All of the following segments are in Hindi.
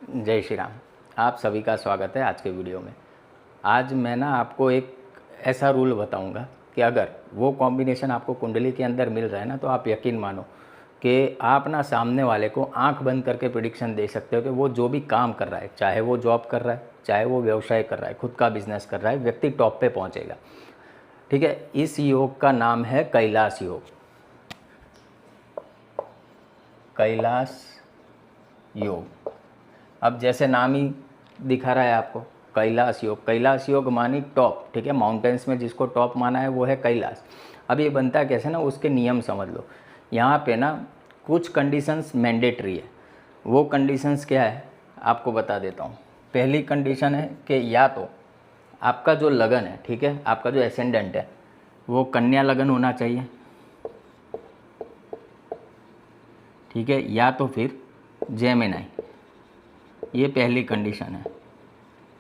जय श्री राम। आप सभी का स्वागत है आज के वीडियो में। आज मैं आपको एक ऐसा रूल बताऊंगा कि अगर वो कॉम्बिनेशन आपको कुंडली के अंदर मिल रहा है ना, तो आप यकीन मानो कि आप सामने वाले को आंख बंद करके प्रेडिक्शन दे सकते हो कि वो जो भी काम कर रहा है, चाहे वो जॉब कर रहा है, चाहे वो व्यवसाय कर रहा है, खुद का बिजनेस कर रहा है, व्यक्ति टॉप पे पहुँचेगा। ठीक है, इस योग का नाम है कैलाश योग। कैलाश योग। अब जैसे नाम ही दिखा रहा है आपको, कैलाश योग। कैलाश योग मानी टॉप। ठीक है, माउंटेन्स में जिसको टॉप माना है वो है कैलाश। अब ये बनता कैसे ना, उसके नियम समझ लो। यहाँ पे कुछ कंडीशंस मैंडेटरी है। वो कंडीशंस क्या है आपको बता देता हूँ। पहली कंडीशन है कि या तो आपका जो लगन है, ठीक है, आपका जो एसेंडेंट है वो कन्या लगन होना चाहिए। ठीक है, या तो फिर जेमिनी। ये पहली कंडीशन है।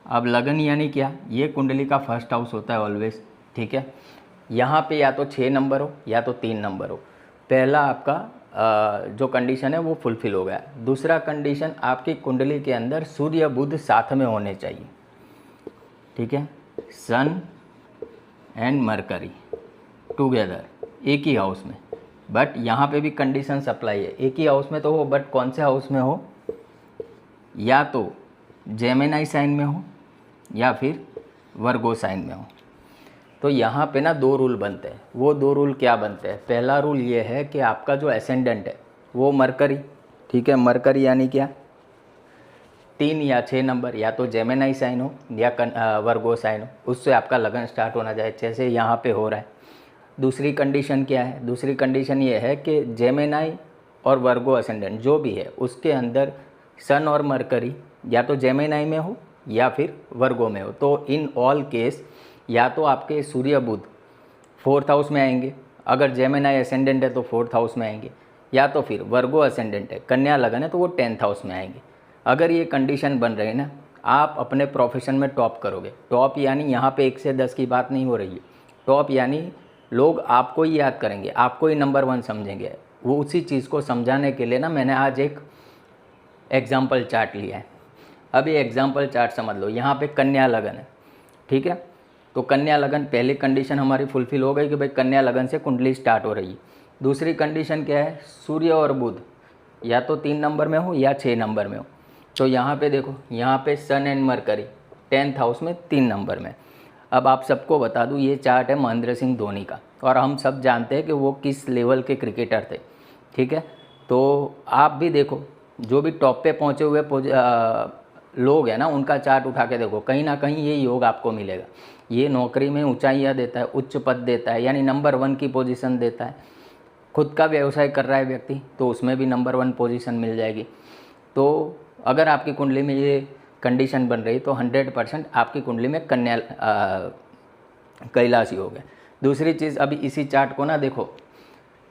अब लगन यानी क्या, ये कुंडली का फर्स्ट हाउस होता है ऑलवेज। ठीक है, यहाँ पे या तो 6 नंबर हो या तो 3 नंबर हो। पहला आपका जो कंडीशन है वो फुलफिल हो गया। दूसरा कंडीशन, आपकी कुंडली के अंदर सूर्य बुध साथ में होने चाहिए। ठीक है, सन एंड मरकरी टुगेदर एक ही हाउस में। बट यहाँ पे भी कंडीशंस अप्लाई है। एक ही हाउस में तो हो, बट कौन से हाउस में हो, या तो जेमिनी साइन में हो या फिर वर्गो साइन में हो। तो यहाँ पे 2 रूल बनते हैं। वो 2 रूल क्या बनते हैं? पहला रूल ये है कि आपका जो एसेंडेंट है वो मरकरी। ठीक है, मरकरी यानी क्या, 3 या 6 नंबर, या तो जेमिनी साइन हो या वर्गो साइन हो, उससे आपका लगन स्टार्ट होना चाहिए, जैसे यहाँ पे हो रहा है। दूसरी कंडीशन क्या है? दूसरी कंडीशन ये है कि जेमिनी और वर्गो असेंडेंट जो भी है उसके अंदर सन और मरकरी या तो जेमिनी में हो या फिर वर्गो में हो। तो इन ऑल केस या तो आपके सूर्य बुध 4th हाउस में आएंगे, अगर जेमिनी असेंडेंट है तो 4th हाउस में आएंगे, या तो फिर वर्गो असेंडेंट है, कन्या लगन है, तो वो 10th हाउस में आएंगे। अगर ये कंडीशन बन रही है ना, आप अपने प्रोफेशन में टॉप करोगे। टॉप यानी यहाँ पे 1 से 10 की बात नहीं हो रही है। टॉप यानी लोग आपको ही याद करेंगे, आपको ही नंबर 1 समझेंगे। वो उसी चीज़ को समझाने के लिए मैंने आज एक एग्जाम्पल चार्ट लिया है। अब ये एग्जाम्पल चार्ट समझ लो। यहाँ पे कन्या लगन है। ठीक है, तो कन्या लगन, पहली कंडीशन हमारी फुलफिल हो गई कि भाई कन्या लगन से कुंडली स्टार्ट हो रही है। दूसरी कंडीशन क्या है? सूर्य और बुध या तो 3 नंबर में हो या 6 नंबर में हो। तो यहाँ पे देखो, यहाँ पे सन एंड मरकरी 10th हाउस में 3 नंबर में। अब आप सबको बता दूँ, ये चार्ट है महेंद्र सिंह धोनी का, और हम सब जानते हैं कि वो किस लेवल के क्रिकेटर थे। ठीक है, तो आप भी देखो, जो भी टॉप पे पहुँचे हुए लोग हैं उनका चार्ट उठा के देखो, कहीं ना कहीं ये योग आपको मिलेगा। ये नौकरी में ऊंचाइयाँ देता है, उच्च पद देता है, यानी नंबर 1 की पोजीशन देता है। खुद का व्यवसाय कर रहा है व्यक्ति तो उसमें भी नंबर 1 पोजीशन मिल जाएगी। तो अगर आपकी कुंडली में ये कंडीशन बन रही तो 100% आपकी कुंडली में कन्या कैलाश योग है। दूसरी चीज़, अभी इसी चार्ट को देखो,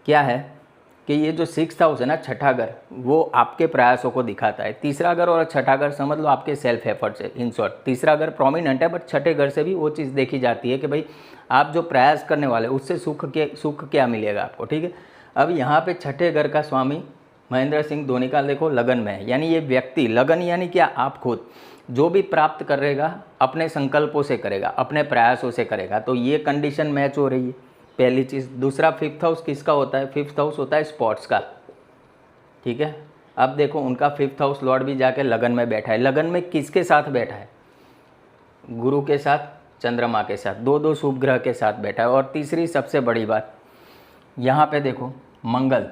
क्या है कि ये जो 6th हाउस है छठा घर, वो आपके प्रयासों को दिखाता है। तीसरा घर और छठा घर समझ लो आपके सेल्फ एफर्ट से। इन शॉर्ट, तीसरा घर प्रोमिनेंट है, बट छठे घर से भी वो चीज़ देखी जाती है कि भाई आप जो प्रयास करने वाले उससे सुख क्या मिलेगा आपको। ठीक है, अब यहाँ पे छठे घर का स्वामी महेंद्र सिंह धोनी का देखो लगन में है, यानी ये व्यक्ति, लगन यानी क्या, आप खुद जो भी प्राप्त करेगा अपने संकल्पों से करेगा, अपने प्रयासों से करेगा। तो ये कंडीशन मैच हो रही है, पहली चीज़। दूसरा, 5th हाउस किसका होता है? 5th हाउस होता है स्पोर्ट्स का। ठीक है, अब देखो उनका 5th हाउस लॉर्ड भी जाके लगन में बैठा है। लगन में किसके साथ बैठा है? गुरु के साथ, चंद्रमा के साथ, 2 शुभ ग्रह के साथ बैठा है। और तीसरी सबसे बड़ी बात, यहाँ पे देखो मंगल।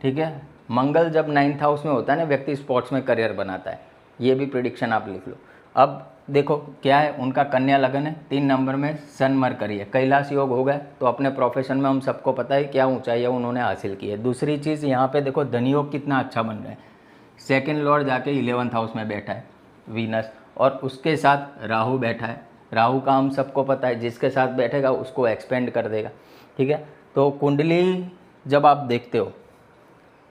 ठीक है, मंगल जब 9th हाउस में होता है व्यक्ति स्पोर्ट्स में करियर बनाता है। ये भी प्रिडिक्शन आप लिख लो। अब देखो क्या है, उनका कन्या लगन है, 3 नंबर में सन मरकरी है, कैलाश योग हो गए। तो अपने प्रोफेशन में हम सबको पता है क्या ऊंचाई उन्होंने हासिल की है। दूसरी चीज़, यहाँ पे देखो धन योग कितना अच्छा बन रहा है। 2nd लॉर्ड जाके 11th हाउस में बैठा है, वीनस, और उसके साथ राहु बैठा है। राहु का हम सबको पता है, जिसके साथ बैठेगा उसको एक्सपेंड कर देगा। ठीक है, तो कुंडली जब आप देखते हो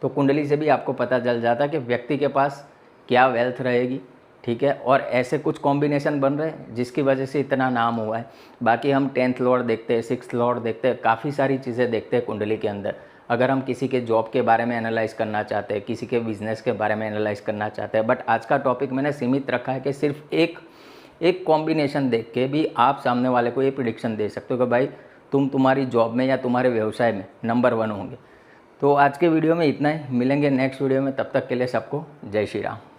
तो कुंडली से भी आपको पता चल जाता है कि व्यक्ति के पास क्या वेल्थ रहेगी। ठीक है, और ऐसे कुछ कॉम्बिनेशन बन रहे हैं जिसकी वजह से इतना नाम हुआ है। बाकी हम 10th लॉर्ड देखते हैं, 6th लॉर्ड देखते हैं, काफ़ी सारी चीज़ें देखते हैं कुंडली के अंदर। अगर हम किसी के जॉब के बारे में एनालाइज करना चाहते हैं, किसी के बिजनेस के बारे में एनालाइज करना चाहते हैं, बट आज का टॉपिक मैंने सीमित रखा है कि सिर्फ एक कॉम्बिनेशन देख के भी आप सामने वाले को ये प्रिडिक्शन दे सकते हो कि भाई तुम्हारी जॉब में या तुम्हारे व्यवसाय में नंबर 1 होंगे। तो आज के वीडियो में इतना ही, मिलेंगे नेक्स्ट वीडियो में, तब तक के लिए सबको जय श्री राम।